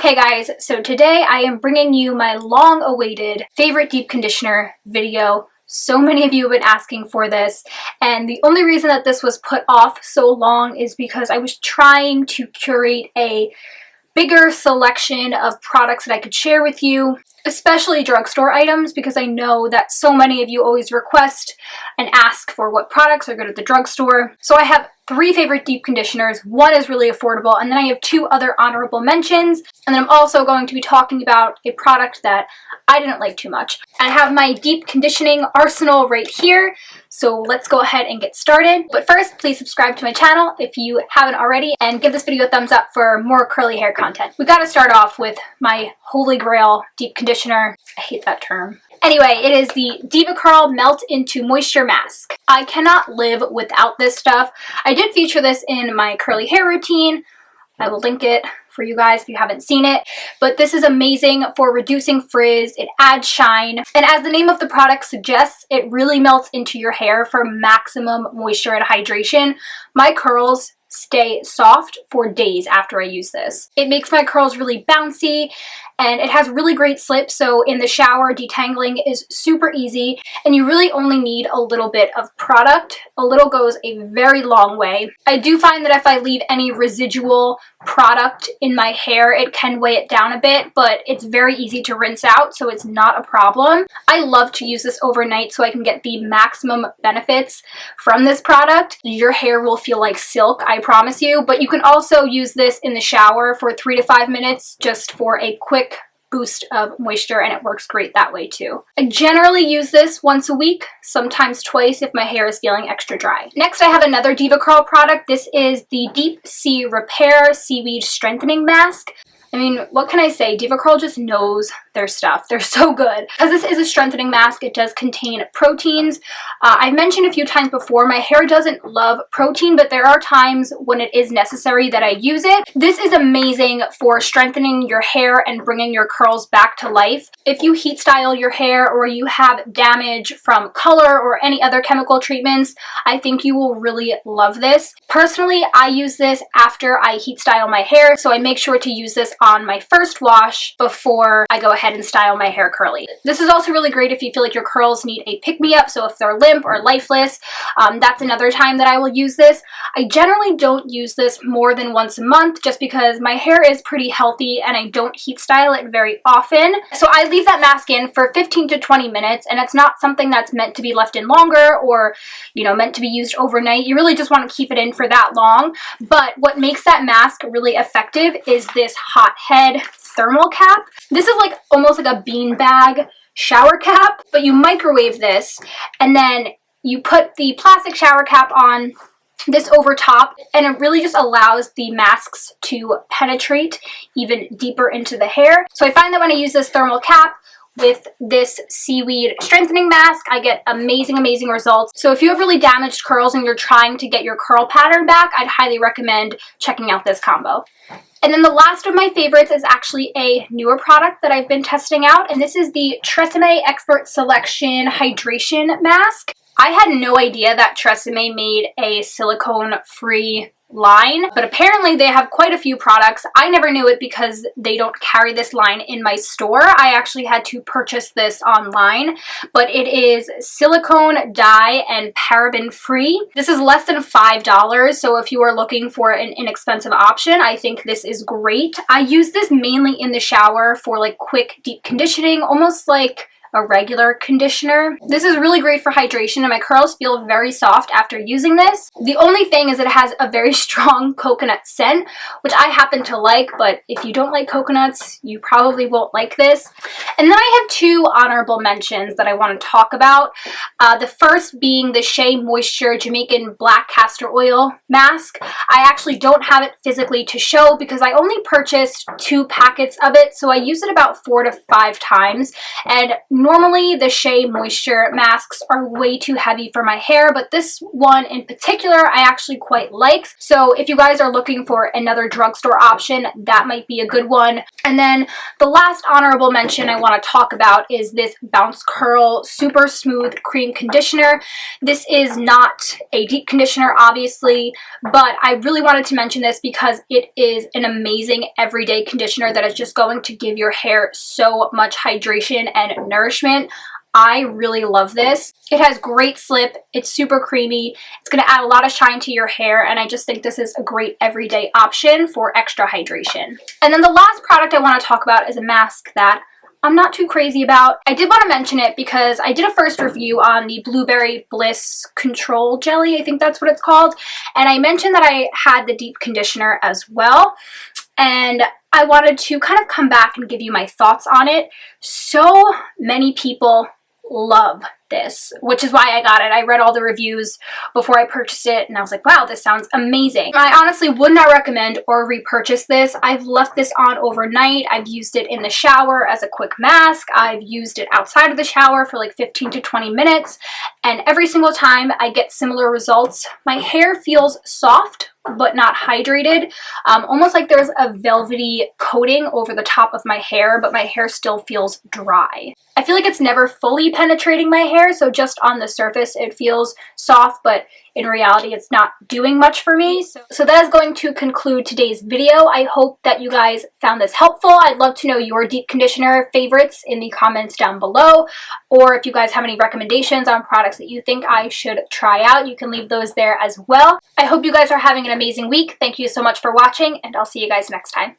Okay guys, so today I am bringing you my long-awaited favorite deep conditioner video. So many of you have been asking for this, and the only reason that this was put off so long is because I was trying to curate a bigger selection of products that I could share with you, especially drugstore items, because I know that so many of you always request and ask for what products are good at the drugstore. So I have 3 favorite deep conditioners. One is really affordable, and then I have 2 other honorable mentions, and then I'm also going to be talking about a product that I didn't like too much. I have my deep conditioning arsenal right here, so let's go ahead and get started. But first, please subscribe to my channel if you haven't already, and give this video a thumbs up for more curly hair content. We gotta start off with my holy grail deep conditioner. I hate that term. Anyway, it is the Diva Curl Melt Into Moisture Mask. I cannot live without this stuff. I did feature this in my curly hair routine. I will link it for you guys if you haven't seen it. But this is amazing for reducing frizz. It adds shine. And as the name of the product suggests, it really melts into your hair for maximum moisture and hydration. My curls stay soft for days after I use this. It makes my curls really bouncy, and it has really great slip, so in the shower detangling is super easy, and you really only need a little bit of product. A little goes a very long way. I do find that if I leave any residual product in my hair, it can weigh it down a bit, but it's very easy to rinse out, so it's not a problem. I love to use this overnight so I can get the maximum benefits from this product. Your hair will feel like silk, I promise you, but you can also use this in the shower for 3 to 5 minutes just for a quick boost of moisture, and it works great that way too. I generally use this once a week, sometimes twice if my hair is feeling extra dry. Next, I have another Diva Curl product. This is the Deep Sea Repair Seaweed Strengthening Mask. I mean, what can I say? Diva Curl just knows their stuff. They're so good. Because this is a strengthening mask, it does contain proteins. I've mentioned a few times before, my hair doesn't love protein, but there are times when it is necessary that I use it. This is amazing for strengthening your hair and bringing your curls back to life. If you heat style your hair or you have damage from color or any other chemical treatments, I think you will really love this. Personally, I use this after I heat style my hair, so I make sure to use this on my first wash before I go ahead and style my hair curly. This is also really great if you feel like your curls need a pick-me-up, so if they're limp or lifeless, that's another time that I will use this. I generally don't use this more than once a month just because my hair is pretty healthy and I don't heat style it very often. So I leave that mask in for 15 to 20 minutes, and it's not something that's meant to be left in longer or, you know, meant to be used overnight. You really just want to keep it in for that long. But what makes that mask really effective is this hot head thermal cap. This is like almost like a beanbag shower cap, but you microwave this and then you put the plastic shower cap on this over top, and it really just allows the masks to penetrate even deeper into the hair. So I find that when I use this thermal cap with this seaweed strengthening mask, I get amazing results. So if you have really damaged curls and you're trying to get your curl pattern back, I'd highly recommend checking out this combo. And then the last of my favorites is actually a newer product that I've been testing out, and this is the Tresemme Expert Selection Hydration Mask. I had no idea that Tresemme made a silicone-free line, but apparently they have quite a few products. I never knew it because they don't carry this line in my store. I actually had to purchase this online, but it is silicone dye and paraben free. This is less than $5, so if you are looking for an inexpensive option, I think this is great. I use this mainly in the shower for like quick deep conditioning, almost like a regular conditioner. This is really great for hydration, and my curls feel very soft after using this. The only thing is it has a very strong coconut scent, which I happen to like, but if you don't like coconuts, you probably won't like this. And then I have 2 honorable mentions that I want to talk about. The first being the Shea Moisture Jamaican Black Castor Oil Mask. I actually don't have it physically to show because I only purchased 2 packets of it, so I use it about 4 to 5 times, and normally the Shea Moisture masks are way too heavy for my hair, but this one in particular I actually quite like. So if you guys are looking for another drugstore option, that might be a good one. And then the last honorable mention I want to talk about is this Bounce Curl Super Smooth Cream Conditioner. This is not a deep conditioner, obviously, but I really wanted to mention this because it is an amazing everyday conditioner that is just going to give your hair so much hydration and nourishment. I really love this. It has great slip, it's super creamy, it's going to add a lot of shine to your hair, and I just think this is a great everyday option for extra hydration. And then the last product I want to talk about is a mask that I'm not too crazy about. I did want to mention it because I did a first review on the Blueberry Bliss Control Jelly, I think that's what it's called, and I mentioned that I had the deep conditioner as well, and I wanted to kind of come back and give you my thoughts on it. So many people love this, which is why I got it. I read all the reviews before I purchased it and I was like, wow, this sounds amazing. I honestly would not recommend or repurchase this. I've left this on overnight. I've used it in the shower as a quick mask. I've used it outside of the shower for like 15 to 20 minutes, and every single time I get similar results. My hair feels soft but not hydrated, almost like there's a velvety coating over the top of my hair, but my hair still feels dry. I feel like it's never fully penetrating my hair, so just on the surface it feels soft, but in reality it's not doing much for me. So that is going to conclude today's video. I hope that you guys found this helpful. I'd love to know your deep conditioner favorites in the comments down below, or if you guys have any recommendations on products that you think I should try out, you can leave those there as well. I hope you guys are having an amazing week. Thank you so much for watching, and I'll see you guys next time.